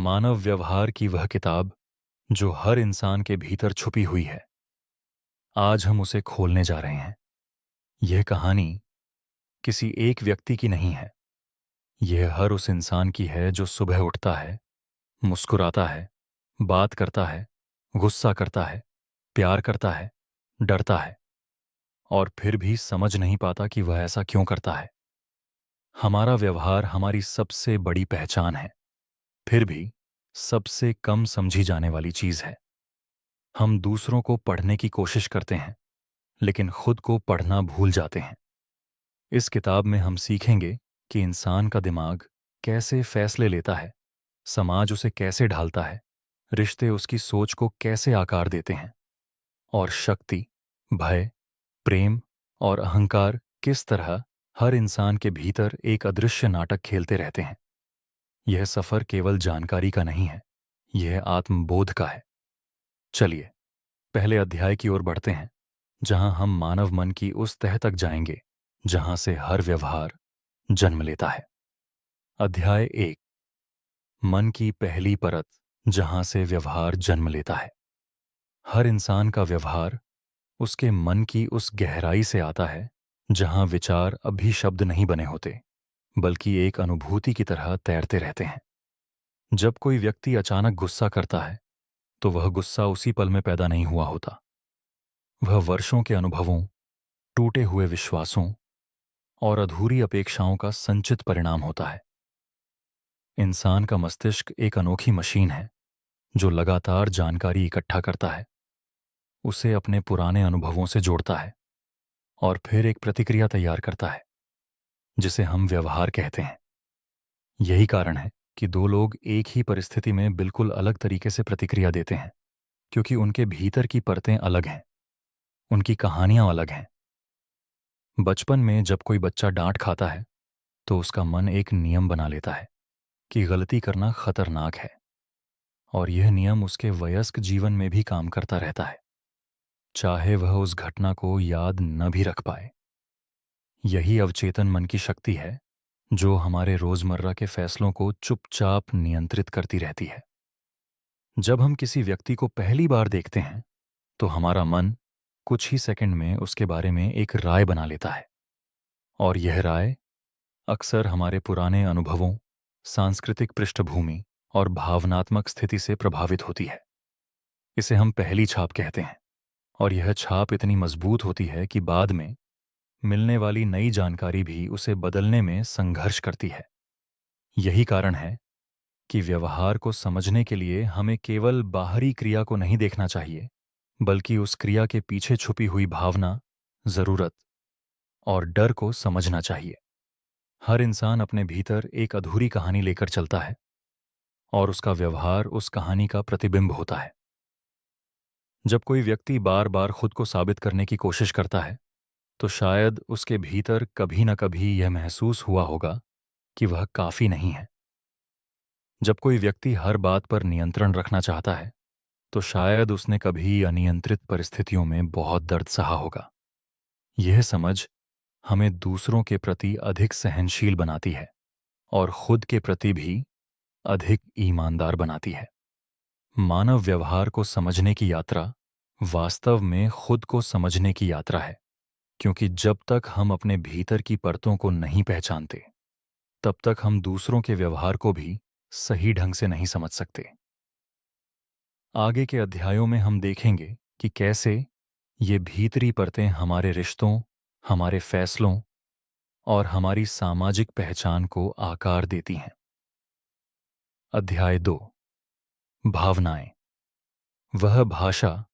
मानव व्यवहार की वह किताब जो हर इंसान के भीतर छुपी हुई है, आज हम उसे खोलने जा रहे हैं। यह कहानी किसी एक व्यक्ति की नहीं है। यह हर उस इंसान की है जो सुबह उठता है, मुस्कुराता है, बात करता है, गुस्सा करता है, प्यार करता है, डरता है और फिर भी समझ नहीं पाता कि वह ऐसा क्यों करता है। हमारा व्यवहार हमारी सबसे बड़ी पहचान है, फिर भी सबसे कम समझी जाने वाली चीज है। हम दूसरों को पढ़ने की कोशिश करते हैं, लेकिन खुद को पढ़ना भूल जाते हैं। इस किताब में हम सीखेंगे कि इंसान का दिमाग कैसे फैसले लेता है, समाज उसे कैसे ढालता है, रिश्ते उसकी सोच को कैसे आकार देते हैं और शक्ति, भय, प्रेम और अहंकार किस तरह हर इंसान के भीतर एक अदृश्य नाटक खेलते रहते हैं। यह सफर केवल जानकारी का नहीं है, यह आत्मबोध का है। चलिए पहले अध्याय की ओर बढ़ते हैं, जहां हम मानव मन की उस तह तक जाएंगे जहां से हर व्यवहार जन्म लेता है। अध्याय 1, मन की पहली परत, जहां से व्यवहार जन्म लेता है। हर इंसान का व्यवहार उसके मन की उस गहराई से आता है जहां विचार अभी शब्द नहीं बने होते, बल्कि एक अनुभूति की तरह तैरते रहते हैं। जब कोई व्यक्ति अचानक गुस्सा करता है, तो वह गुस्सा उसी पल में पैदा नहीं हुआ होता। वह वर्षों के अनुभवों, टूटे हुए विश्वासों और अधूरी अपेक्षाओं का संचित परिणाम होता है। इंसान का मस्तिष्क एक अनोखी मशीन है जो लगातार जानकारी इकट्ठा करता है, उसे अपने पुराने अनुभवों से जोड़ता है और फिर एक प्रतिक्रिया तैयार करता है जिसे हम व्यवहार कहते हैं। यही कारण है कि दो लोग एक ही परिस्थिति में बिल्कुल अलग तरीके से प्रतिक्रिया देते हैं, क्योंकि उनके भीतर की परतें अलग हैं, उनकी कहानियां अलग हैं। बचपन में जब कोई बच्चा डांट खाता है, तो उसका मन एक नियम बना लेता है कि गलती करना खतरनाक है, और यह नियम उसके वयस्क जीवन में भी काम करता रहता है, चाहे वह उस घटना को याद न भी रख पाए। यही अवचेतन मन की शक्ति है जो हमारे रोजमर्रा के फैसलों को चुपचाप नियंत्रित करती रहती है। जब हम किसी व्यक्ति को पहली बार देखते हैं, तो हमारा मन कुछ ही सेकंड में उसके बारे में एक राय बना लेता है, और यह राय अक्सर हमारे पुराने अनुभवों, सांस्कृतिक पृष्ठभूमि और भावनात्मक स्थिति से प्रभावित होती है। इसे हम पहली छाप कहते हैं, और यह छाप इतनी मजबूत होती है कि बाद में मिलने वाली नई जानकारी भी उसे बदलने में संघर्ष करती है। यही कारण है कि व्यवहार को समझने के लिए हमें केवल बाहरी क्रिया को नहीं देखना चाहिए, बल्कि उस क्रिया के पीछे छुपी हुई भावना, जरूरत और डर को समझना चाहिए। हर इंसान अपने भीतर एक अधूरी कहानी लेकर चलता है, और उसका व्यवहार उस कहानी का प्रतिबिंब होता है। जब कोई व्यक्ति बार बार खुद को साबित करने की कोशिश करता है, तो शायद उसके भीतर कभी न कभी यह महसूस हुआ होगा कि वह काफी नहीं है। जब कोई व्यक्ति हर बात पर नियंत्रण रखना चाहता है, तो शायद उसने कभी अनियंत्रित परिस्थितियों में बहुत दर्द सहा होगा। यह समझ हमें दूसरों के प्रति अधिक सहनशील बनाती है और खुद के प्रति भी अधिक ईमानदार बनाती है। मानव व्यवहार को समझने की यात्रा वास्तव में खुद को समझने की यात्रा है, क्योंकि जब तक हम अपने भीतर की परतों को नहीं पहचानते, तब तक हम दूसरों के व्यवहार को भी सही ढंग से नहीं समझ सकते। आगे के अध्यायों में हम देखेंगे कि कैसे ये भीतरी परतें हमारे रिश्तों, हमारे फैसलों और हमारी सामाजिक पहचान को आकार देती हैं। अध्याय 2, भावनाएं। वह भाषा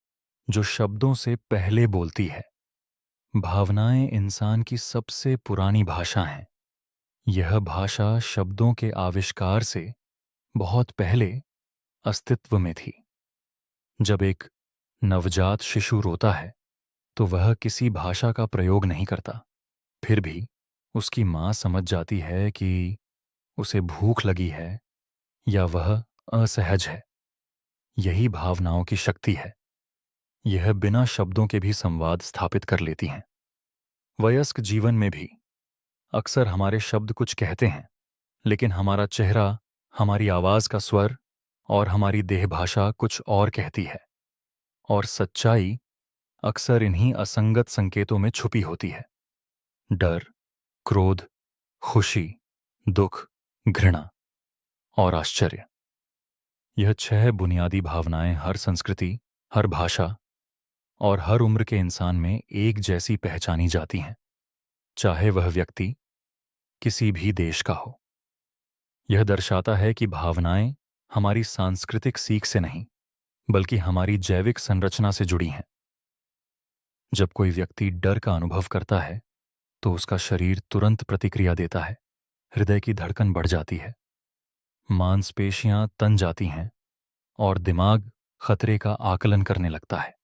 जो शब्दों से पहले बोलती है। भावनाएं इंसान की सबसे पुरानी भाषा हैं। यह भाषा शब्दों के आविष्कार से बहुत पहले अस्तित्व में थी। जब एक नवजात शिशु रोता है, तो वह किसी भाषा का प्रयोग नहीं करता, फिर भी उसकी मां समझ जाती है कि उसे भूख लगी है या वह असहज है। यही भावनाओं की शक्ति है। यह बिना शब्दों के भी संवाद स्थापित कर लेती हैं। वयस्क जीवन में भी अक्सर हमारे शब्द कुछ कहते हैं, लेकिन हमारा चेहरा, हमारी आवाज का स्वर और हमारी देह भाषा कुछ और कहती है। और सच्चाई अक्सर इन्हीं असंगत संकेतों में छुपी होती है। डर, क्रोध, खुशी, दुख, घृणा और आश्चर्य, यह 6 बुनियादी भावनाएं हर संस्कृति, हर भाषा और हर उम्र के इंसान में एक जैसी पहचानी जाती हैं, चाहे वह व्यक्ति किसी भी देश का हो। यह दर्शाता है कि भावनाएं हमारी सांस्कृतिक सीख से नहीं, बल्कि हमारी जैविक संरचना से जुड़ी हैं। जब कोई व्यक्ति डर का अनुभव करता है, तो उसका शरीर तुरंत प्रतिक्रिया देता है। हृदय की धड़कन बढ़ जाती है, मांसपेशियां तन जाती हैं और दिमाग खतरे का आकलन करने लगता है।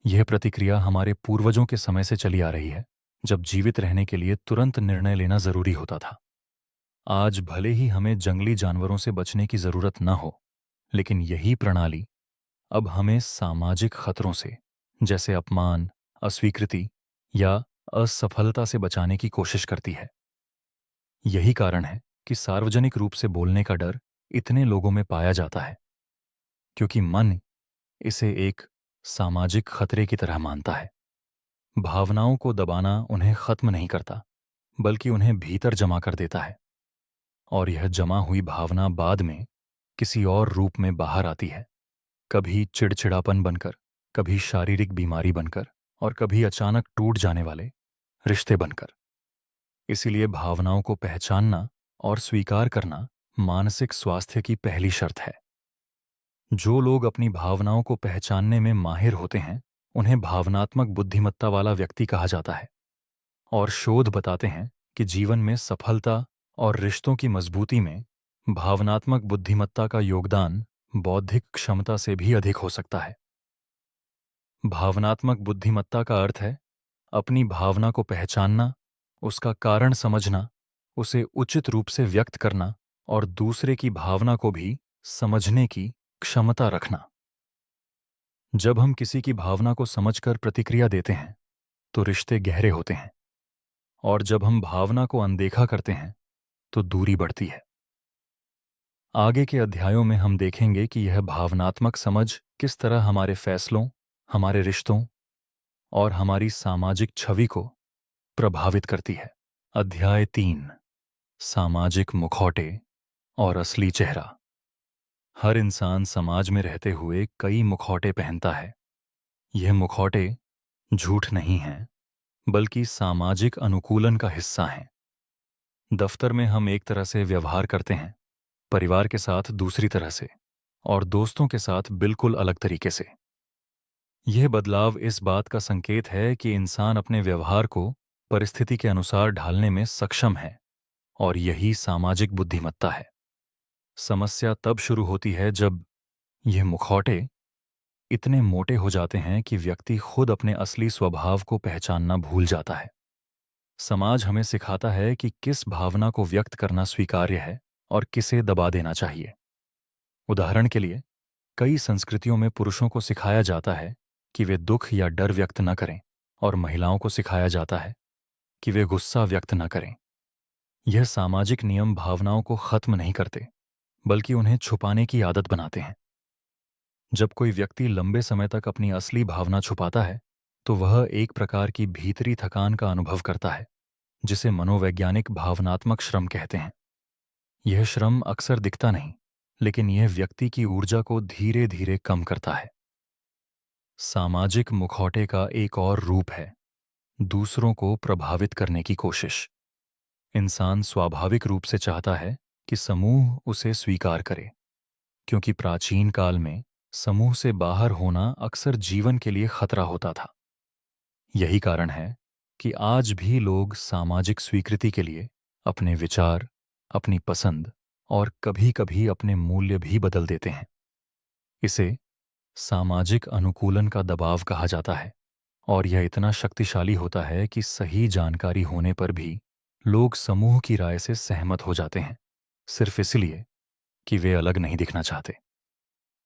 यह प्रतिक्रिया हमारे पूर्वजों के समय से चली आ रही है, जब जीवित रहने के लिए तुरंत निर्णय लेना जरूरी होता था। आज भले ही हमें जंगली जानवरों से बचने की जरूरत न हो, लेकिन यही प्रणाली अब हमें सामाजिक खतरों से, जैसे अपमान, अस्वीकृति या असफलता से बचाने की कोशिश करती है। यही कारण है कि सार्वजनिक रूप से बोलने का डर इतने लोगों में पाया जाता है, क्योंकि मन इसे एक सामाजिक खतरे की तरह मानता है। भावनाओं को दबाना उन्हें खत्म नहीं करता, बल्कि उन्हें भीतर जमा कर देता है। और यह जमा हुई भावना बाद में किसी और रूप में बाहर आती है, कभी चिड़चिड़ापन बनकर, कभी शारीरिक बीमारी बनकर और कभी अचानक टूट जाने वाले रिश्ते बनकर। इसीलिए भावनाओं को पहचानना और स्वीकार करना मानसिक स्वास्थ्य की पहली शर्त है। जो लोग अपनी भावनाओं को पहचानने में माहिर होते हैं, उन्हें भावनात्मक बुद्धिमत्ता वाला व्यक्ति कहा जाता है। और शोध बताते हैं कि जीवन में सफलता और रिश्तों की मजबूती में भावनात्मक बुद्धिमत्ता का योगदान बौद्धिक क्षमता से भी अधिक हो सकता है। भावनात्मक बुद्धिमत्ता का अर्थ है अपनी भावना को पहचानना, उसका कारण समझना, उसे उचित रूप से व्यक्त करना और दूसरे की भावना को भी समझने की क्षमता रखना। जब हम किसी की भावना को समझकर प्रतिक्रिया देते हैं, तो रिश्ते गहरे होते हैं, और जब हम भावना को अनदेखा करते हैं, तो दूरी बढ़ती है। आगे के अध्यायों में हम देखेंगे कि यह भावनात्मक समझ किस तरह हमारे फैसलों, हमारे रिश्तों और हमारी सामाजिक छवि को प्रभावित करती है। अध्याय 3, सामाजिक मुखौटे और असली चेहरा। हर इंसान समाज में रहते हुए कई मुखौटे पहनता है। यह मुखौटे झूठ नहीं हैं, बल्कि सामाजिक अनुकूलन का हिस्सा हैं। दफ्तर में हम एक तरह से व्यवहार करते हैं, परिवार के साथ दूसरी तरह से, और दोस्तों के साथ बिल्कुल अलग तरीके से। यह बदलाव इस बात का संकेत है कि इंसान अपने व्यवहार को परिस्थिति के अनुसार ढालने में सक्षम है, और यही सामाजिक बुद्धिमत्ता है। समस्या तब शुरू होती है जब यह मुखौटे इतने मोटे हो जाते हैं कि व्यक्ति खुद अपने असली स्वभाव को पहचानना भूल जाता है। समाज हमें सिखाता है कि किस भावना को व्यक्त करना स्वीकार्य है और किसे दबा देना चाहिए। उदाहरण के लिए, कई संस्कृतियों में पुरुषों को सिखाया जाता है कि वे दुख या डर व्यक्त न करें, और महिलाओं को सिखाया जाता है कि वे गुस्सा व्यक्त न करें। यह सामाजिक नियम भावनाओं को खत्म नहीं करते, बल्कि उन्हें छुपाने की आदत बनाते हैं। जब कोई व्यक्ति लंबे समय तक अपनी असली भावना छुपाता है, तो वह एक प्रकार की भीतरी थकान का अनुभव करता है, जिसे मनोवैज्ञानिक भावनात्मक श्रम कहते हैं। यह श्रम अक्सर दिखता नहीं, लेकिन यह व्यक्ति की ऊर्जा को धीरे धीरे कम करता है। सामाजिक मुखौटे का एक और रूप है दूसरों को प्रभावित करने की कोशिश। इंसान स्वाभाविक रूप से चाहता है कि समूह उसे स्वीकार करे, क्योंकि प्राचीन काल में समूह से बाहर होना अक्सर जीवन के लिए खतरा होता था। यही कारण है कि आज भी लोग सामाजिक स्वीकृति के लिए अपने विचार, अपनी पसंद और कभी-कभी अपने मूल्य भी बदल देते हैं। इसे सामाजिक अनुकूलन का दबाव कहा जाता है, और यह इतना शक्तिशाली होता है कि सही जानकारी होने पर भी लोग समूह की राय से सहमत हो जाते हैं, सिर्फ इसलिए कि वे अलग नहीं दिखना चाहते।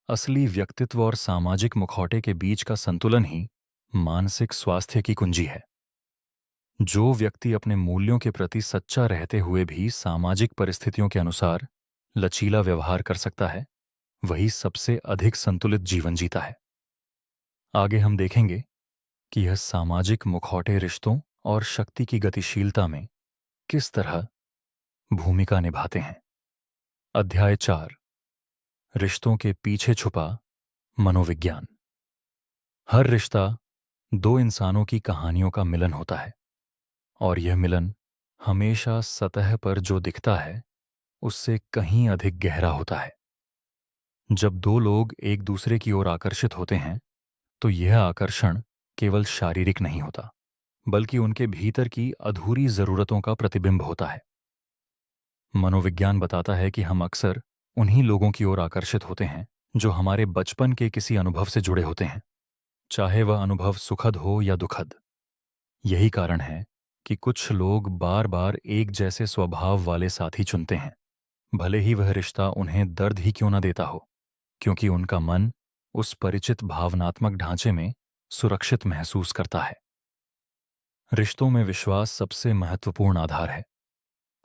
असली व्यक्तित्व और सामाजिक मुखौटे के बीच का संतुलन ही मानसिक स्वास्थ्य की कुंजी है। जो व्यक्ति अपने मूल्यों के प्रति सच्चा रहते हुए भी सामाजिक परिस्थितियों के अनुसार लचीला व्यवहार कर सकता है, वही सबसे अधिक संतुलित जीवन जीता है। आगे हम देखेंगे कि यह सामाजिक मुखौटे रिश्तों और शक्ति की गतिशीलता में किस तरह भूमिका निभाते हैं। अध्याय 4, रिश्तों के पीछे छुपा मनोविज्ञान। हर रिश्ता दो इंसानों की कहानियों का मिलन होता है, और यह मिलन हमेशा सतह पर जो दिखता है उससे कहीं अधिक गहरा होता है। जब दो लोग एक दूसरे की ओर आकर्षित होते हैं तो यह आकर्षण केवल शारीरिक नहीं होता, बल्कि उनके भीतर की अधूरी जरूरतों का प्रतिबिंब होता है। मनोविज्ञान बताता है कि हम अक्सर उन्हीं लोगों की ओर आकर्षित होते हैं जो हमारे बचपन के किसी अनुभव से जुड़े होते हैं, चाहे वह अनुभव सुखद हो या दुखद। यही कारण है कि कुछ लोग बार बार एक जैसे स्वभाव वाले साथी चुनते हैं, भले ही वह रिश्ता उन्हें दर्द ही क्यों न देता हो, क्योंकि उनका मन उस परिचित भावनात्मक ढांचे में सुरक्षित महसूस करता है। रिश्तों में विश्वास सबसे महत्वपूर्ण आधार है,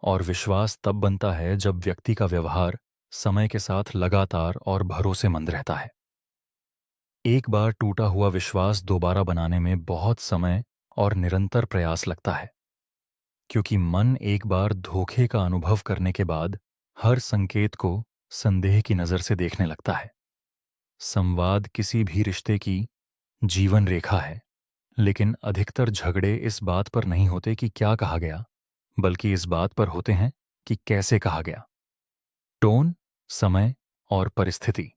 और विश्वास तब बनता है जब व्यक्ति का व्यवहार समय के साथ लगातार और भरोसेमंद रहता है। एक बार टूटा हुआ विश्वास दोबारा बनाने में बहुत समय और निरंतर प्रयास लगता है, क्योंकि मन एक बार धोखे का अनुभव करने के बाद हर संकेत को संदेह की नज़र से देखने लगता है। संवाद किसी भी रिश्ते की जीवन रेखा है, लेकिन अधिकतर झगड़े इस बात पर नहीं होते कि क्या कहा गया, बल्कि इस बात पर होते हैं कि कैसे कहा गया। टोन, समय और परिस्थिति,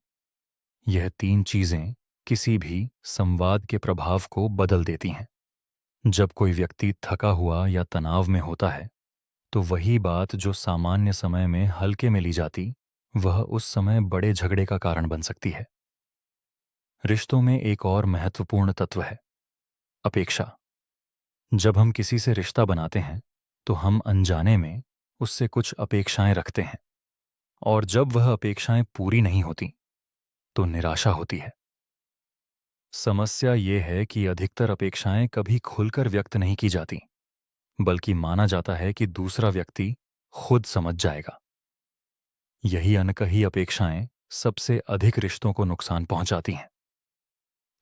यह तीन चीजें किसी भी संवाद के प्रभाव को बदल देती हैं। जब कोई व्यक्ति थका हुआ या तनाव में होता है तो वही बात जो सामान्य समय में हल्के में ली जाती, वह उस समय बड़े झगड़े का कारण बन सकती है। रिश्तों में एक और महत्वपूर्ण तत्व है अपेक्षा। जब हम किसी से रिश्ता बनाते हैं तो हम अनजाने में उससे कुछ अपेक्षाएं रखते हैं, और जब वह अपेक्षाएं पूरी नहीं होती तो निराशा होती है। समस्या ये है कि अधिकतर अपेक्षाएं कभी खुलकर व्यक्त नहीं की जाती, बल्कि माना जाता है कि दूसरा व्यक्ति खुद समझ जाएगा। यही अनकही अपेक्षाएं सबसे अधिक रिश्तों को नुकसान पहुंचाती हैं।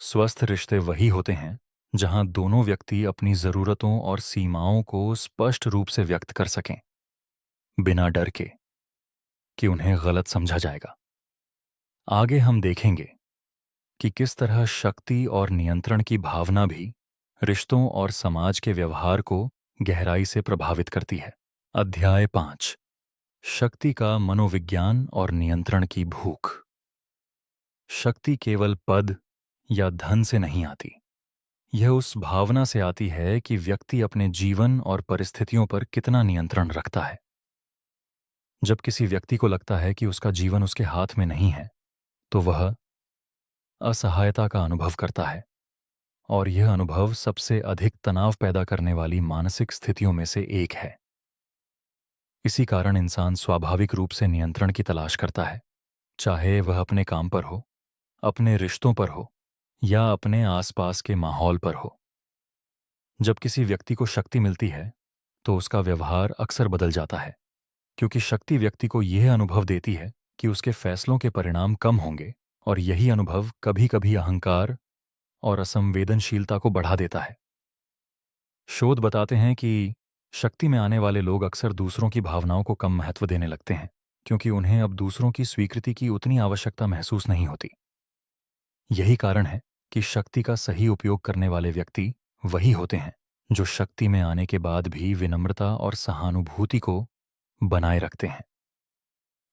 स्वस्थ रिश्ते वही होते हैं जहां दोनों व्यक्ति अपनी जरूरतों और सीमाओं को स्पष्ट रूप से व्यक्त कर सकें, बिना डर के कि उन्हें गलत समझा जाएगा। आगे हम देखेंगे कि किस तरह शक्ति और नियंत्रण की भावना भी रिश्तों और समाज के व्यवहार को गहराई से प्रभावित करती है। अध्याय 5, शक्ति का मनोविज्ञान और नियंत्रण की भूख। शक्ति केवल पद या धन से नहीं आती, यह उस भावना से आती है कि व्यक्ति अपने जीवन और परिस्थितियों पर कितना नियंत्रण रखता है। जब किसी व्यक्ति को लगता है कि उसका जीवन उसके हाथ में नहीं है तो वह असहायता का अनुभव करता है, और यह अनुभव सबसे अधिक तनाव पैदा करने वाली मानसिक स्थितियों में से एक है। इसी कारण इंसान स्वाभाविक रूप से नियंत्रण की तलाश करता है, चाहे वह अपने काम पर हो, अपने रिश्तों पर हो या अपने आसपास के माहौल पर हो। जब किसी व्यक्ति को शक्ति मिलती है तो उसका व्यवहार अक्सर बदल जाता है, क्योंकि शक्ति व्यक्ति को यह अनुभव देती है कि उसके फैसलों के परिणाम कम होंगे, और यही अनुभव कभी-कभी अहंकार और असंवेदनशीलता को बढ़ा देता है। शोध बताते हैं कि शक्ति में आने वाले लोग अक्सर दूसरों की भावनाओं को कम महत्व देने लगते हैं, क्योंकि उन्हें अब दूसरों की स्वीकृति की उतनी आवश्यकता महसूस नहीं होती। यही कारण है कि शक्ति का सही उपयोग करने वाले व्यक्ति वही होते हैं जो शक्ति में आने के बाद भी विनम्रता और सहानुभूति को बनाए रखते हैं।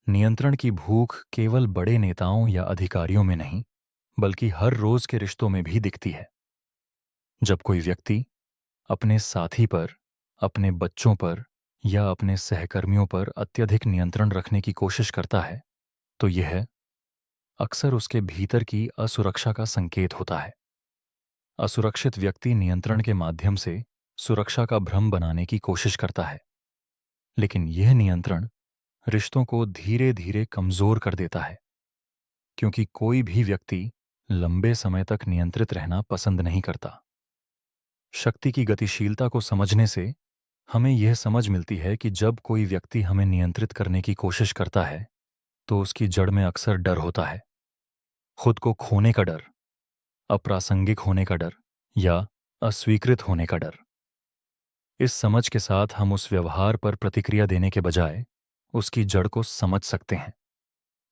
नियंत्रण की भूख केवल बड़े नेताओं या अधिकारियों में नहीं, बल्कि हर रोज के रिश्तों में भी दिखती है। जब कोई व्यक्ति अपने साथी पर, अपने बच्चों पर या अपने सहकर्मियों पर अत्यधिक नियंत्रण रखने की कोशिश करता है तो यह अक्सर उसके भीतर की असुरक्षा का संकेत होता है। असुरक्षित व्यक्ति नियंत्रण के माध्यम से सुरक्षा का भ्रम बनाने की कोशिश करता है, लेकिन यह नियंत्रण रिश्तों को धीरे धीरे कमजोर कर देता है, क्योंकि कोई भी व्यक्ति लंबे समय तक नियंत्रित रहना पसंद नहीं करता। शक्ति की गतिशीलता को समझने से हमें यह समझ मिलती है कि जब कोई व्यक्ति हमें नियंत्रित करने की कोशिश करता है तो उसकी जड़ में अक्सर डर होता है। खुद को खोने का डर, अप्रासंगिक होने का डर या अस्वीकृत होने का डर। इस समझ के साथ हम उस व्यवहार पर प्रतिक्रिया देने के बजाय उसकी जड़ को समझ सकते हैं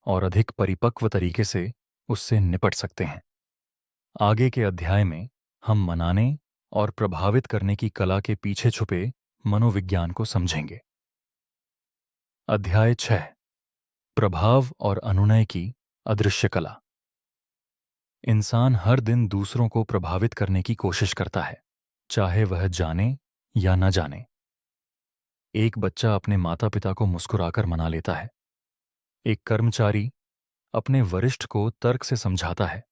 और अधिक परिपक्व तरीके से उससे निपट सकते हैं। आगे के अध्याय में हम मनाने और प्रभावित करने की कला के पीछे छुपे मनोविज्ञान को समझेंगे। अध्याय 6, प्रभाव और अनुनय की अदृश्य कला। इंसान हर दिन दूसरों को प्रभावित करने की कोशिश करता है, चाहे वह जाने या न जाने। एक बच्चा अपने माता पिता को मुस्कुराकर मना लेता है। एक कर्मचारी अपने वरिष्ठ को तर्क से समझाता है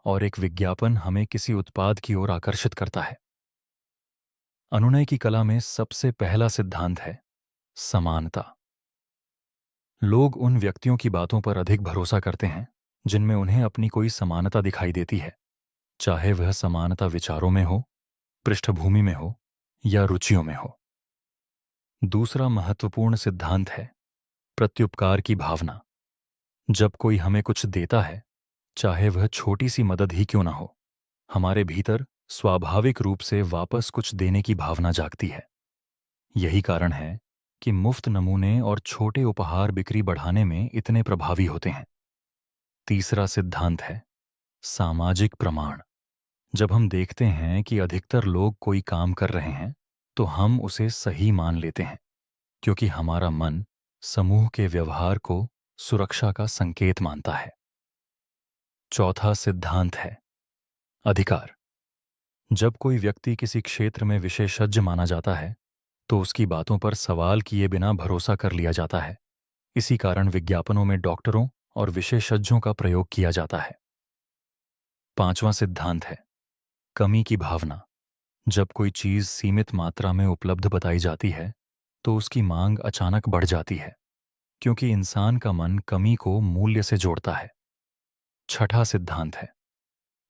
और एक विज्ञापन हमें किसी उत्पाद की ओर आकर्षित करता है। अनुनय की कला में सबसे पहला सिद्धांत है समानता। लोग उन व्यक्तियों की बातों पर अधिक भरोसा करते हैं जिनमें उन्हें अपनी कोई समानता दिखाई देती है, चाहे वह समानता विचारों में हो, पृष्ठभूमि में हो या रुचियों में हो। दूसरा महत्वपूर्ण सिद्धांत है प्रत्युपकार की भावना। जब कोई हमें कुछ देता है, चाहे वह छोटी सी मदद ही क्यों ना हो, हमारे भीतर स्वाभाविक रूप से वापस कुछ देने की भावना जागती है। यही कारण है कि मुफ्त नमूने और छोटे उपहार बिक्री बढ़ाने में इतने प्रभावी होते हैं। तीसरा सिद्धांत है सामाजिक प्रमाण। जब हम देखते हैं कि अधिकतर लोग कोई काम कर रहे हैं, तो हम उसे सही मान लेते हैं, क्योंकि हमारा मन समूह के व्यवहार को सुरक्षा का संकेत मानता है। चौथा सिद्धांत है अधिकार। जब कोई व्यक्ति किसी क्षेत्र में विशेषज्ञ माना जाता है, तो उसकी बातों पर सवाल किए बिना भरोसा कर लिया जाता है। इसी कारण विज्ञापनों में डॉक्टरों और विशेषज्ञों का प्रयोग किया जाता है। पांचवां सिद्धांत है कमी की भावना। जब कोई चीज सीमित मात्रा में उपलब्ध बताई जाती है, तो उसकी मांग अचानक बढ़ जाती है, क्योंकि इंसान का मन कमी को मूल्य से जोड़ता है। छठा सिद्धांत है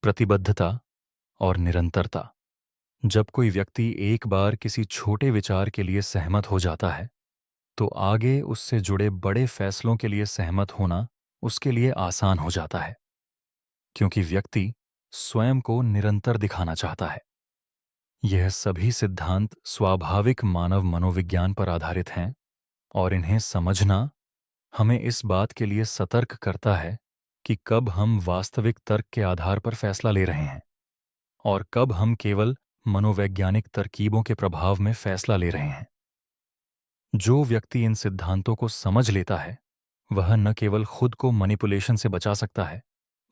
प्रतिबद्धता और निरंतरता। जब कोई व्यक्ति एक बार किसी छोटे विचार के लिए सहमत हो जाता है, तो आगे उससे जुड़े बड़े फैसलों के लिए सहमत होना उसके लिए आसान हो जाता है, क्योंकि व्यक्ति स्वयं को निरंतर दिखाना चाहता है। यह सभी सिद्धांत स्वाभाविक मानव मनोविज्ञान पर आधारित हैं और इन्हें समझना हमें इस बात के लिए सतर्क करता है कि कब हम वास्तविक तर्क के आधार पर फैसला ले रहे हैं और कब हम केवल मनोवैज्ञानिक तरकीबों के प्रभाव में फैसला ले रहे हैं। जो व्यक्ति इन सिद्धांतों को समझ लेता है, वह न केवल खुद को मैनिपुलेशन से बचा सकता है,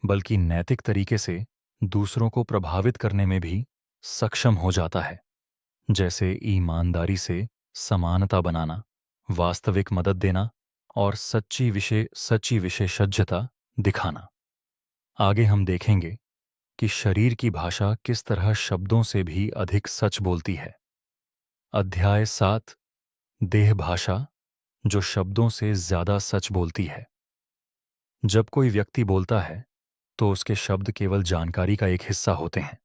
बल्कि नैतिक तरीके से दूसरों को प्रभावित करने में भी सक्षम हो जाता है, जैसे ईमानदारी से समानता बनाना, वास्तविक मदद देना और सच्ची विशेषज्ञता दिखाना। आगे हम देखेंगे कि शरीर की भाषा किस तरह शब्दों से भी अधिक सच बोलती है। अध्याय 7, देह भाषा, जो शब्दों से ज्यादा सच बोलती है। जब कोई व्यक्ति बोलता है, तो उसके शब्द केवल जानकारी का एक हिस्सा होते हैं।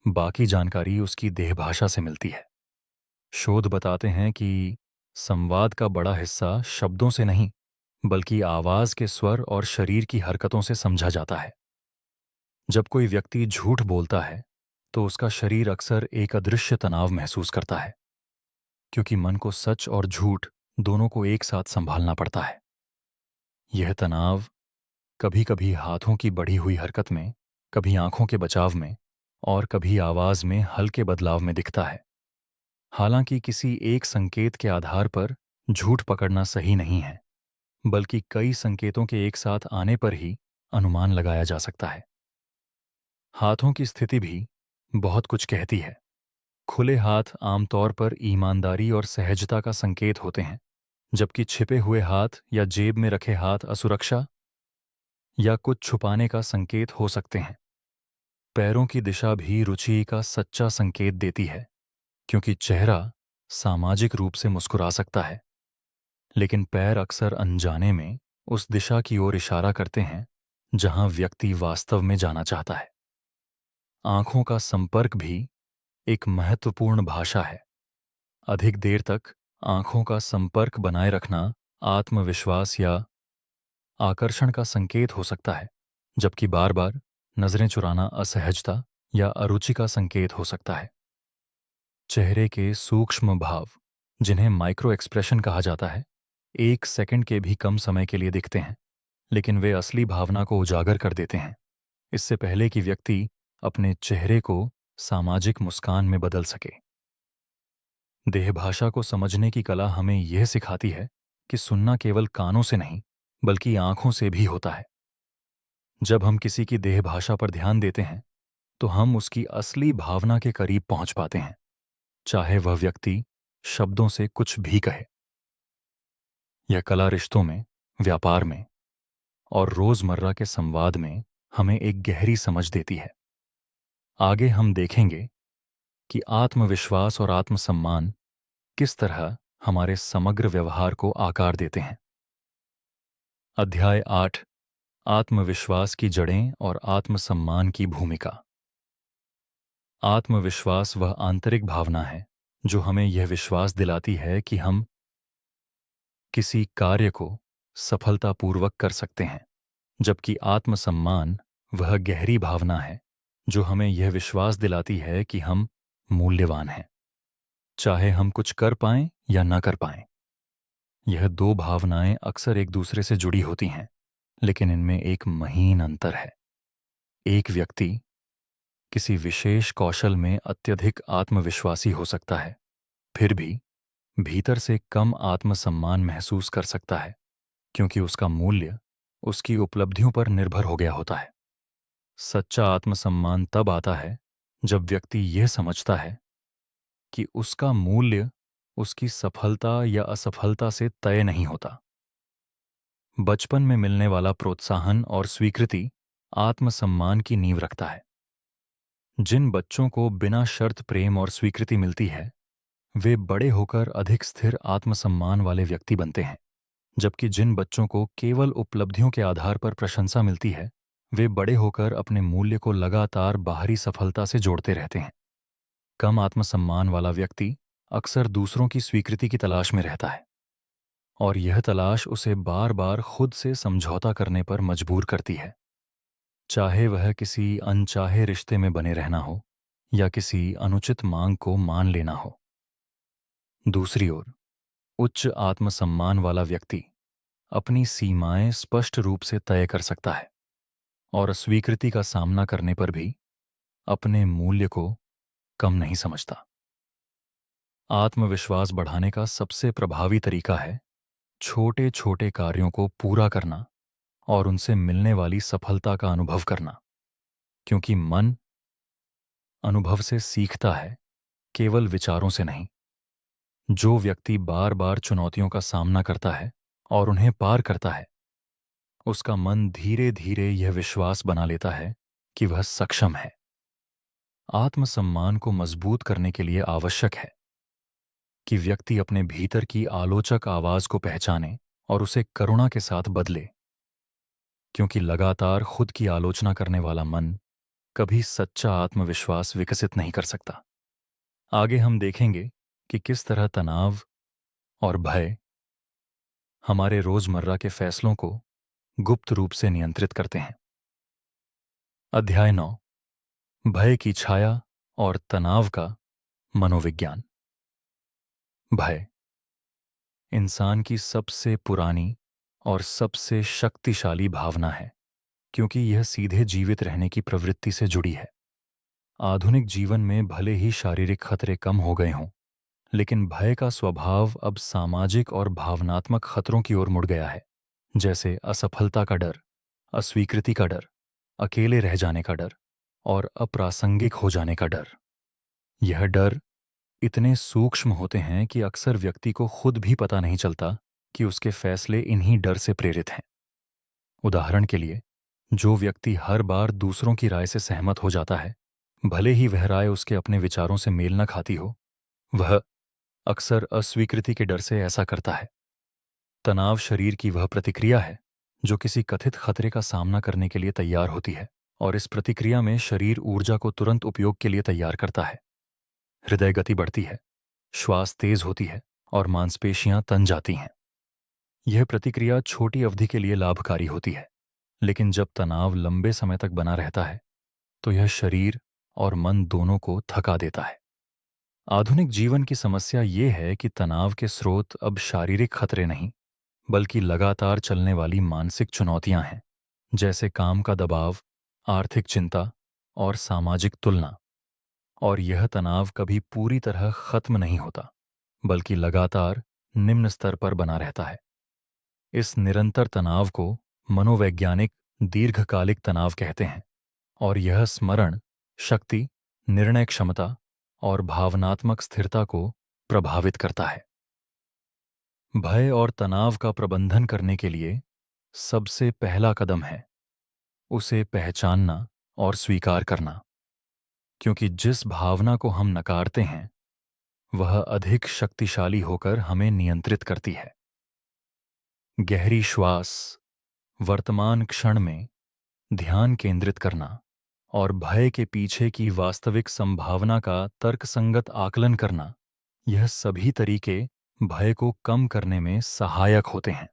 बाकी जानकारी उसकी देह भाषा से मिलती है। शोध बताते हैं कि संवाद का बड़ा हिस्सा शब्दों से नहीं, बल्कि आवाज के स्वर और शरीर की हरकतों से समझा जाता है। जब कोई व्यक्ति झूठ बोलता है, तो उसका शरीर अक्सर एक अदृश्य तनाव महसूस करता है, क्योंकि मन को सच और झूठ दोनों को एक साथ संभालना पड़ता है। यह तनाव कभी-कभी हाथों की बढ़ी हुई हरकत में, कभी आंखों के बचाव में और कभी आवाज में हल्के बदलाव में दिखता है। हालांकि किसी एक संकेत के आधार पर झूठ पकड़ना सही नहीं है, बल्कि कई संकेतों के एक साथ आने पर ही अनुमान लगाया जा सकता है। हाथों की स्थिति भी बहुत कुछ कहती है। खुले हाथ आमतौर पर ईमानदारी और सहजता का संकेत होते हैं, जबकि छिपे हुए हाथ या जेब में रखे हाथ असुरक्षा या कुछ छुपाने का संकेत हो सकते हैं। पैरों की दिशा भी रुचि का सच्चा संकेत देती है, क्योंकि चेहरा सामाजिक रूप से मुस्कुरा सकता है, लेकिन पैर अक्सर अनजाने में उस दिशा की ओर इशारा करते हैं जहां व्यक्ति वास्तव में जाना चाहता है। आंखों का संपर्क भी एक महत्वपूर्ण भाषा है। अधिक देर तक आंखों का संपर्क बनाए रखना आत्मविश्वास या आकर्षण का संकेत हो सकता है, जबकि बार बार नजरें चुराना असहजता या अरुचि का संकेत हो सकता है। चेहरे के सूक्ष्म भाव, जिन्हें माइक्रो एक्सप्रेशन कहा जाता है, 1 सेकंड के भी कम समय के लिए दिखते हैं, लेकिन वे असली भावना को उजागर कर देते हैं, इससे पहले कि व्यक्ति अपने चेहरे को सामाजिक मुस्कान में बदल सके। देहभाषा को समझने की कला हमें यह सिखाती है कि सुनना केवल कानों से नहीं, बल्कि आंखों से भी होता है। जब हम किसी की देहभाषा पर ध्यान देते हैं, तो हम उसकी असली भावना के करीब पहुंच पाते हैं, चाहे वह व्यक्ति शब्दों से कुछ भी कहे। यह कला रिश्तों में, व्यापार में और रोजमर्रा के संवाद में हमें एक गहरी समझ देती है। आगे हम देखेंगे कि आत्मविश्वास और आत्मसम्मान किस तरह हमारे समग्र व्यवहार को आकार देते हैं। अध्याय 8, आत्मविश्वास की जड़ें और आत्मसम्मान की भूमिका। आत्मविश्वास वह आंतरिक भावना है जो हमें यह विश्वास दिलाती है कि हम किसी कार्य को सफलतापूर्वक कर सकते हैं, जबकि आत्मसम्मान वह गहरी भावना है जो हमें यह विश्वास दिलाती है कि हम मूल्यवान हैं, चाहे हम कुछ कर पाएं या न कर पाएं। यह दो भावनाएं अक्सर एक दूसरे से जुड़ी होती हैं, लेकिन इनमें एक महीन अंतर है। एक व्यक्ति किसी विशेष कौशल में अत्यधिक आत्मविश्वासी हो सकता है, फिर भी भीतर से कम आत्मसम्मान महसूस कर सकता है, क्योंकि उसका मूल्य उसकी उपलब्धियों पर निर्भर हो गया होता है। सच्चा आत्मसम्मान तब आता है जब व्यक्ति यह समझता है कि उसका मूल्य उसकी सफलता या असफलता से तय नहीं होता। बचपन में मिलने वाला प्रोत्साहन और स्वीकृति आत्मसम्मान की नींव रखता है। जिन बच्चों को बिना शर्त प्रेम और स्वीकृति मिलती है, वे बड़े होकर अधिक स्थिर आत्मसम्मान वाले व्यक्ति बनते हैं, जबकि जिन बच्चों को केवल उपलब्धियों के आधार पर प्रशंसा मिलती है, वे बड़े होकर अपने मूल्य को लगातार बाहरी सफलता से जोड़ते रहते हैं। कम आत्मसम्मान वाला व्यक्ति अक्सर दूसरों की स्वीकृति की तलाश में रहता है, और यह तलाश उसे बार बार खुद से समझौता करने पर मजबूर करती है, चाहे वह किसी अनचाहे रिश्ते में बने रहना हो या किसी अनुचित मांग को मान लेना हो। दूसरी ओर, उच्च आत्मसम्मान वाला व्यक्ति अपनी सीमाएं स्पष्ट रूप से तय कर सकता है और अस्वीकृति का सामना करने पर भी अपने मूल्य को कम नहीं समझता। आत्मविश्वास बढ़ाने का सबसे प्रभावी तरीका है छोटे छोटे कार्यों को पूरा करना और उनसे मिलने वाली सफलता का अनुभव करना, क्योंकि मन अनुभव से सीखता है, केवल विचारों से नहीं। जो व्यक्ति बार बार चुनौतियों का सामना करता है और उन्हें पार करता है, उसका मन धीरे धीरे यह विश्वास बना लेता है कि वह सक्षम है। आत्मसम्मान को मजबूत करने के लिए आवश्यक है कि व्यक्ति अपने भीतर की आलोचक आवाज को पहचाने और उसे करुणा के साथ बदले, क्योंकि लगातार खुद की आलोचना करने वाला मन कभी सच्चा आत्मविश्वास विकसित नहीं कर सकता। आगे हम देखेंगे कि किस तरह तनाव और भय हमारे रोजमर्रा के फैसलों को गुप्त रूप से नियंत्रित करते हैं। अध्याय 9, भय की छाया और तनाव का मनोविज्ञान। भय इंसान की सबसे पुरानी और सबसे शक्तिशाली भावना है, क्योंकि यह सीधे जीवित रहने की प्रवृत्ति से जुड़ी है। आधुनिक जीवन में भले ही शारीरिक खतरे कम हो गए हों, लेकिन भय का स्वभाव अब सामाजिक और भावनात्मक खतरों की ओर मुड़ गया है, जैसे असफलता का डर, अस्वीकृति का डर, अकेले रह जाने का डर और अप्रासंगिक हो जाने का डर। यह डर इतने सूक्ष्म होते हैं कि अक्सर व्यक्ति को खुद भी पता नहीं चलता कि उसके फैसले इन्हीं डर से प्रेरित हैं। उदाहरण के लिए, जो व्यक्ति हर बार दूसरों की राय से सहमत हो जाता है, भले ही वह राय उसके अपने विचारों से मेल न खाती हो, वह अक्सर अस्वीकृति के डर से ऐसा करता है। तनाव शरीर की वह प्रतिक्रिया है जो किसी कथित खतरे का सामना करने के लिए तैयार होती है, और इस प्रतिक्रिया में शरीर ऊर्जा को तुरंत उपयोग के लिए तैयार करता है। हृदय गति बढ़ती है, श्वास तेज होती है और मांसपेशियां तन जाती हैं। यह प्रतिक्रिया छोटी अवधि के लिए लाभकारी होती है, लेकिन जब तनाव लंबे समय तक बना रहता है तो यह शरीर और मन दोनों को थका देता है। आधुनिक जीवन की समस्या ये है कि तनाव के स्रोत अब शारीरिक खतरे नहीं, बल्कि लगातार चलने वाली मानसिक चुनौतियां हैं, जैसे काम का दबाव, आर्थिक चिंता और सामाजिक तुलना। और यह तनाव कभी पूरी तरह खत्म नहीं होता, बल्कि लगातार निम्न स्तर पर बना रहता है। इस निरंतर तनाव को मनोवैज्ञानिक दीर्घकालिक तनाव कहते हैं, और यह स्मरण शक्ति, निर्णय क्षमता और भावनात्मक स्थिरता को प्रभावित करता है। भय और तनाव का प्रबंधन करने के लिए सबसे पहला कदम है उसे पहचानना और स्वीकार करना, क्योंकि जिस भावना को हम नकारते हैं वह अधिक शक्तिशाली होकर हमें नियंत्रित करती है। गहरी श्वास, वर्तमान क्षण में ध्यान केंद्रित करना और भय के पीछे की वास्तविक संभावना का तर्कसंगत आकलन करना, यह सभी तरीके भय को कम करने में सहायक होते हैं।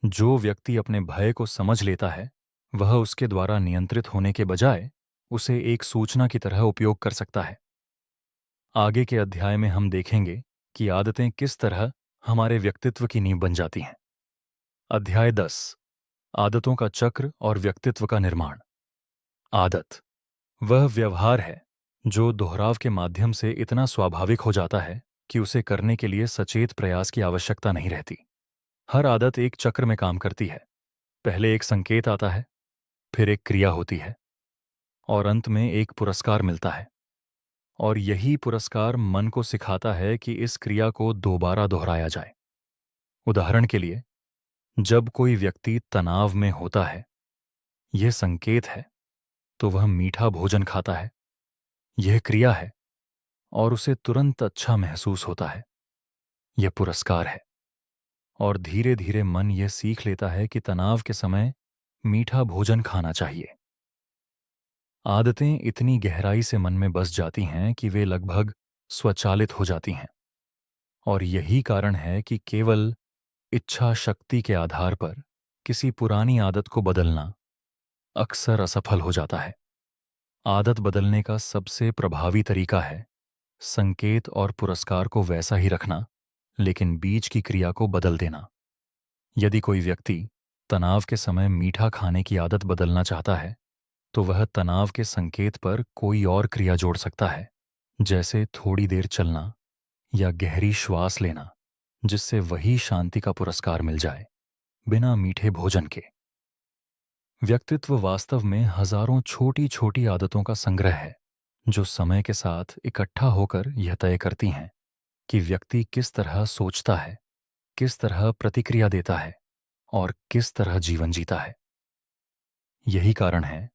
जो व्यक्ति अपने भय को समझ लेता है, वह उसके द्वारा नियंत्रित होने के बजाय उसे एक सूचना की तरह उपयोग कर सकता है। आगे के अध्याय में हम देखेंगे कि आदतें किस तरह हमारे व्यक्तित्व की नींव बन जाती हैं। अध्याय 10, आदतों का चक्र और व्यक्तित्व का निर्माण। आदत वह व्यवहार है जो दोहराव के माध्यम से इतना स्वाभाविक हो जाता है कि उसे करने के लिए सचेत प्रयास की आवश्यकता नहीं रहती। हर आदत एक चक्र में काम करती है। पहले एक संकेत आता है, फिर एक क्रिया होती है, और अंत में एक पुरस्कार मिलता है। और यही पुरस्कार मन को सिखाता है कि इस क्रिया को दोबारा दोहराया जाए। उदाहरण के लिए, जब कोई व्यक्ति तनाव में होता है, यह संकेत है, तो वह मीठा भोजन खाता है। यह क्रिया है और उसे तुरंत अच्छा महसूस होता है। यह पुरस्कार है। और धीरे धीरे मन यह सीख लेता है कि तनाव के समय मीठा भोजन खाना चाहिए। आदतें इतनी गहराई से मन में बस जाती हैं कि वे लगभग स्वचालित हो जाती हैं। और यही कारण है कि केवल इच्छा शक्ति के आधार पर किसी पुरानी आदत को बदलना अक्सर असफल हो जाता है। आदत बदलने का सबसे प्रभावी तरीका है संकेत और पुरस्कार को वैसा ही रखना, लेकिन बीच की क्रिया को बदल देना। यदि कोई व्यक्ति तनाव के समय मीठा खाने की आदत बदलना चाहता है, तो वह तनाव के संकेत पर कोई और क्रिया जोड़ सकता है, जैसे थोड़ी देर चलना या गहरी श्वास लेना, जिससे वही शांति का पुरस्कार मिल जाए, बिना मीठे भोजन के। व्यक्तित्व वास्तव में हजारों छोटी छोटी आदतों का संग्रह है, जो समय के साथ इकट्ठा होकर यह तय करती हैं कि व्यक्ति किस तरह सोचता है, किस तरह प्रतिक्रिया देता है और किस तरह जीवन जीता है। यही कारण है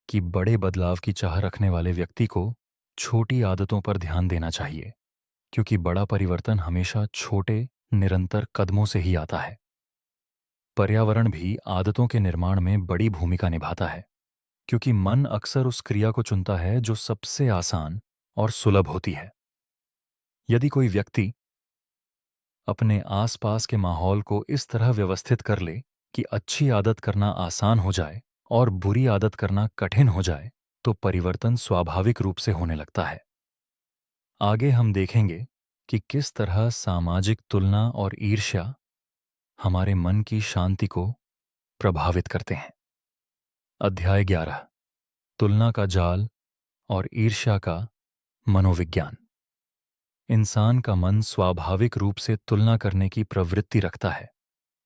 कि बड़े बदलाव की चाह रखने वाले व्यक्ति को छोटी आदतों पर ध्यान देना चाहिए, क्योंकि बड़ा परिवर्तन हमेशा छोटे निरंतर कदमों से ही आता है। पर्यावरण भी आदतों के निर्माण में बड़ी भूमिका निभाता है, क्योंकि मन अक्सर उस क्रिया को चुनता है जो सबसे आसान और सुलभ होती है। यदि कोई व्यक्ति अपने आसपास के माहौल को इस तरह व्यवस्थित कर ले कि अच्छी आदत करना आसान हो जाए और बुरी आदत करना कठिन हो जाए, तो परिवर्तन स्वाभाविक रूप से होने लगता है। आगे हम देखेंगे कि किस तरह सामाजिक तुलना और ईर्ष्या हमारे मन की शांति को प्रभावित करते हैं। अध्याय 11, तुलना का जाल और ईर्ष्या का मनोविज्ञान। इंसान का मन स्वाभाविक रूप से तुलना करने की प्रवृत्ति रखता है,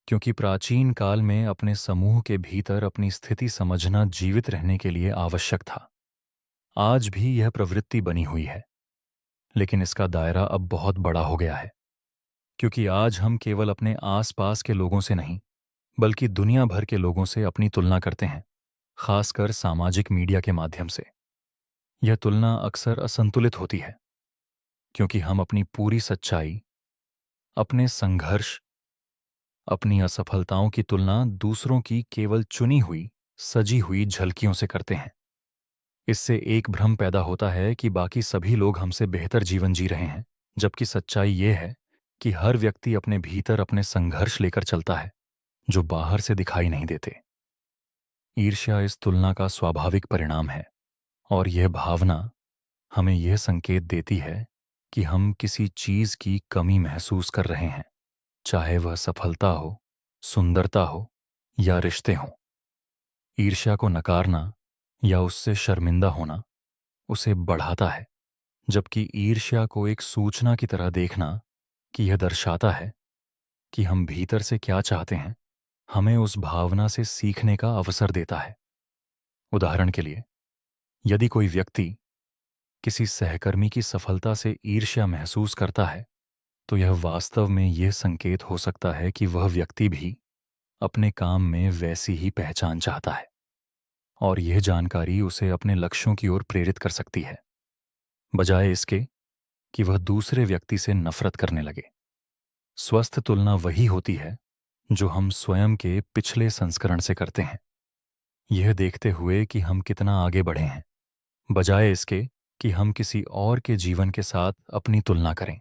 क्योंकि प्राचीन काल में अपने समूह के भीतर अपनी स्थिति समझना जीवित रहने के लिए आवश्यक था। आज भी यह प्रवृत्ति बनी हुई है, लेकिन इसका दायरा अब बहुत बड़ा हो गया है, क्योंकि आज हम केवल अपने आसपास के लोगों से नहीं, बल्कि दुनिया भर के लोगों से अपनी तुलना करते हैं, खासकर सामाजिक मीडिया के माध्यम से। यह तुलना अक्सर असंतुलित होती है, क्योंकि हम अपनी पूरी सच्चाई, अपने संघर्ष, अपनी असफलताओं की तुलना दूसरों की केवल चुनी हुई, सजी हुई झलकियों से करते हैं। इससे एक भ्रम पैदा होता है कि बाकी सभी लोग हमसे बेहतर जीवन जी रहे हैं, जबकि सच्चाई ये है कि हर व्यक्ति अपने भीतर अपने संघर्ष लेकर चलता है जो बाहर से दिखाई नहीं देते। ईर्ष्या इस तुलना का स्वाभाविक परिणाम है, और यह भावना हमें यह संकेत देती है कि हम किसी चीज की कमी महसूस कर रहे हैं, चाहे वह सफलता हो, सुंदरता हो या रिश्ते हों। ईर्ष्या को नकारना या उससे शर्मिंदा होना उसे बढ़ाता है, जबकि ईर्ष्या को एक सूचना की तरह देखना कि यह दर्शाता है कि हम भीतर से क्या चाहते हैं, हमें उस भावना से सीखने का अवसर देता है। उदाहरण के लिए, यदि कोई व्यक्ति किसी सहकर्मी की सफलता से ईर्ष्या महसूस करता है, तो यह वास्तव में यह संकेत हो सकता है कि वह व्यक्ति भी अपने काम में वैसी ही पहचान चाहता है, और यह जानकारी उसे अपने लक्ष्यों की ओर प्रेरित कर सकती है, बजाय इसके कि वह दूसरे व्यक्ति से नफरत करने लगे। स्वस्थ तुलना वही होती है जो हम स्वयं के पिछले संस्करण से करते हैं, यह देखते हुए कि हम कितना आगे बढ़े हैं, बजाय इसके कि हम किसी और के जीवन के साथ अपनी तुलना करें।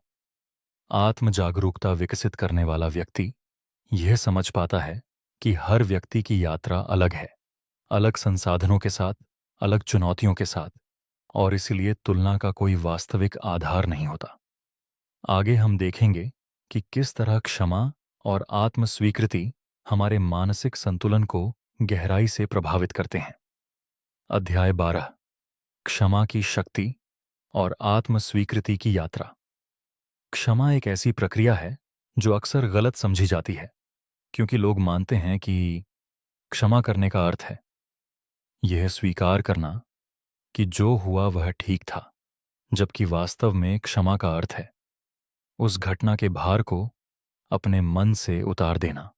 आत्म जागरूकता विकसित करने वाला व्यक्ति यह समझ पाता है कि हर व्यक्ति की यात्रा अलग है, अलग संसाधनों के साथ, अलग चुनौतियों के साथ, और इसलिए तुलना का कोई वास्तविक आधार नहीं होता। आगे हम देखेंगे कि किस तरह क्षमा और आत्म स्वीकृति हमारे मानसिक संतुलन को गहराई से प्रभावित करते हैं। अध्याय 12, क्षमा की शक्ति और आत्म स्वीकृति की यात्रा। क्षमा एक ऐसी प्रक्रिया है जो अक्सर गलत समझी जाती है, क्योंकि लोग मानते हैं कि क्षमा करने का अर्थ है यह स्वीकार करना कि जो हुआ वह ठीक था, जबकि वास्तव में क्षमा का अर्थ है उस घटना के भार को अपने मन से उतार देना,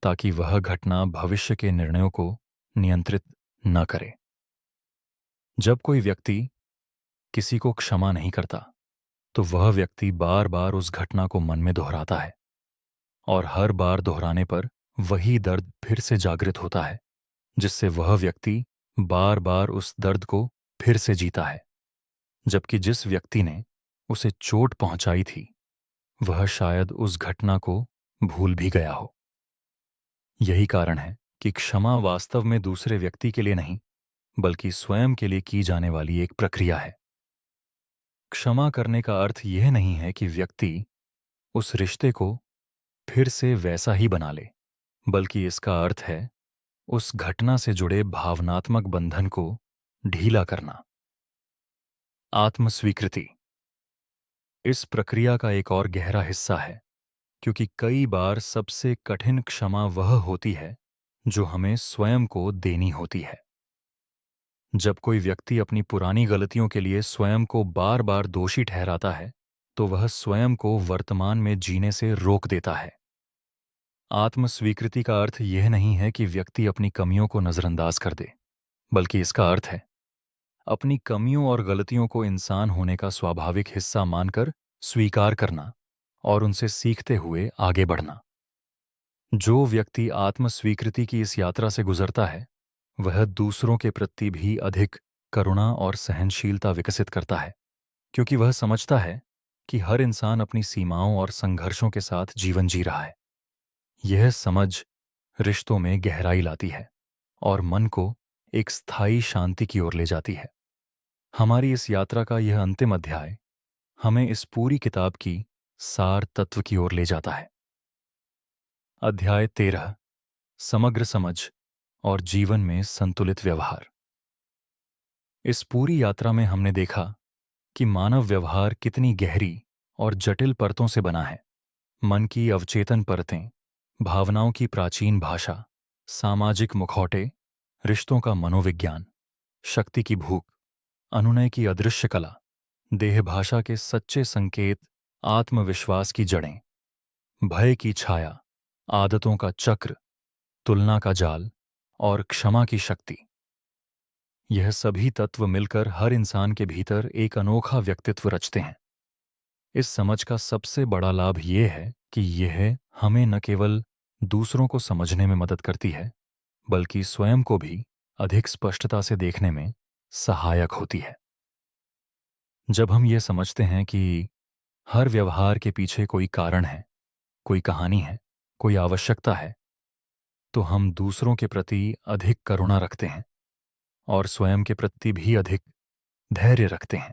ताकि वह घटना भविष्य के निर्णयों को नियंत्रित न करे। जब कोई व्यक्ति किसी को क्षमा नहीं करता, तो वह व्यक्ति बार बार उस घटना को मन में दोहराता है, और हर बार दोहराने पर वही दर्द फिर से जागृत होता है, जिससे वह व्यक्ति बार बार उस दर्द को फिर से जीता है, जबकि जिस व्यक्ति ने उसे चोट पहुंचाई थी वह शायद उस घटना को भूल भी गया हो। यही कारण है कि क्षमा वास्तव में दूसरे व्यक्ति के लिए नहीं, बल्कि स्वयं के लिए की जाने वाली एक प्रक्रिया है। क्षमा करने का अर्थ यह नहीं है कि व्यक्ति उस रिश्ते को फिर से वैसा ही बना ले, बल्कि इसका अर्थ है उस घटना से जुड़े भावनात्मक बंधन को ढीला करना। आत्म स्वीकृति इस प्रक्रिया का एक और गहरा हिस्सा है, क्योंकि कई बार सबसे कठिन क्षमा वह होती है जो हमें स्वयं को देनी होती है। जब कोई व्यक्ति अपनी पुरानी गलतियों के लिए स्वयं को बार बार दोषी ठहराता है, तो वह स्वयं को वर्तमान में जीने से रोक देता है। आत्म स्वीकृति का अर्थ यह नहीं है कि व्यक्ति अपनी कमियों को नजरअंदाज कर दे, बल्कि इसका अर्थ है अपनी कमियों और गलतियों को इंसान होने का स्वाभाविक हिस्सा मानकर स्वीकार करना और उनसे सीखते हुए आगे बढ़ना। जो व्यक्ति आत्म स्वीकृति की इस यात्रा से गुजरता है, वह दूसरों के प्रति भी अधिक करुणा और सहनशीलता विकसित करता है, क्योंकि वह समझता है कि हर इंसान अपनी सीमाओं और संघर्षों के साथ जीवन जी रहा है। यह समझ रिश्तों में गहराई लाती है और मन को एक स्थायी शांति की ओर ले जाती है। हमारी इस यात्रा का यह अंतिम अध्याय हमें इस पूरी किताब की सार तत्व की ओर ले जाता है। अध्याय 13, समग्र समझ और जीवन में संतुलित व्यवहार। इस पूरी यात्रा में हमने देखा कि मानव व्यवहार कितनी गहरी और जटिल परतों से बना है। मन की अवचेतन परतें, भावनाओं की प्राचीन भाषा, सामाजिक मुखौटे, रिश्तों का मनोविज्ञान, शक्ति की भूख, अनुनय की अदृश्य कला, देह भाषा के सच्चे संकेत, आत्मविश्वास की जड़ें, भय की छाया, आदतों का चक्र, तुलना का जाल और क्षमा की शक्ति। यह सभी तत्व मिलकर हर इंसान के भीतर एक अनोखा व्यक्तित्व रचते हैं। इस समझ का सबसे बड़ा लाभ यह है कि यह हमें न केवल दूसरों को समझने में मदद करती है, बल्कि स्वयं को भी अधिक स्पष्टता से देखने में सहायक होती है। जब हम ये समझते हैं कि हर व्यवहार के पीछे कोई कारण है, कोई कहानी है, कोई आवश्यकता है। तो हम दूसरों के प्रति अधिक करुणा रखते हैं और स्वयं के प्रति भी अधिक धैर्य रखते हैं।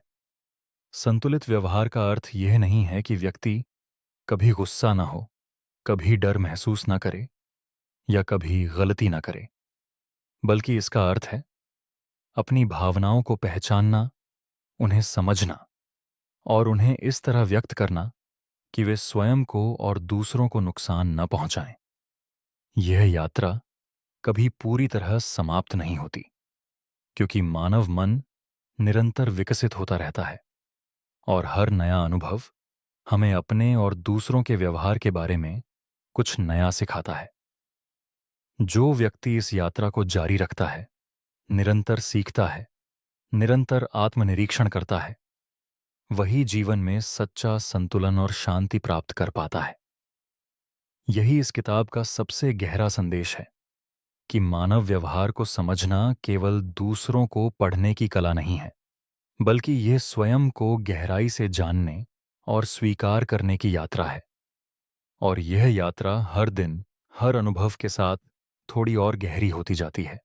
संतुलित व्यवहार का अर्थ यह नहीं है कि व्यक्ति कभी गुस्सा ना हो, कभी डर महसूस ना करे या कभी गलती ना करे, बल्कि इसका अर्थ है अपनी भावनाओं को पहचानना, उन्हें समझना और उन्हें इस तरह व्यक्त करना कि वे स्वयं को और दूसरों को नुकसान न पहुंचाएं। यह यात्रा कभी पूरी तरह समाप्त नहीं होती, क्योंकि मानव मन निरंतर विकसित होता रहता है और हर नया अनुभव हमें अपने और दूसरों के व्यवहार के बारे में कुछ नया सिखाता है। जो व्यक्ति इस यात्रा को जारी रखता है, निरंतर सीखता है, निरंतर आत्मनिरीक्षण करता है, वही जीवन में सच्चा संतुलन और शांति प्राप्त कर पाता है। यही इस किताब का सबसे गहरा संदेश है कि मानव व्यवहार को समझना केवल दूसरों को पढ़ने की कला नहीं है, बल्कि यह स्वयं को गहराई से जानने और स्वीकार करने की यात्रा है। और यह यात्रा हर दिन, हर अनुभव के साथ थोड़ी और गहरी होती जाती है।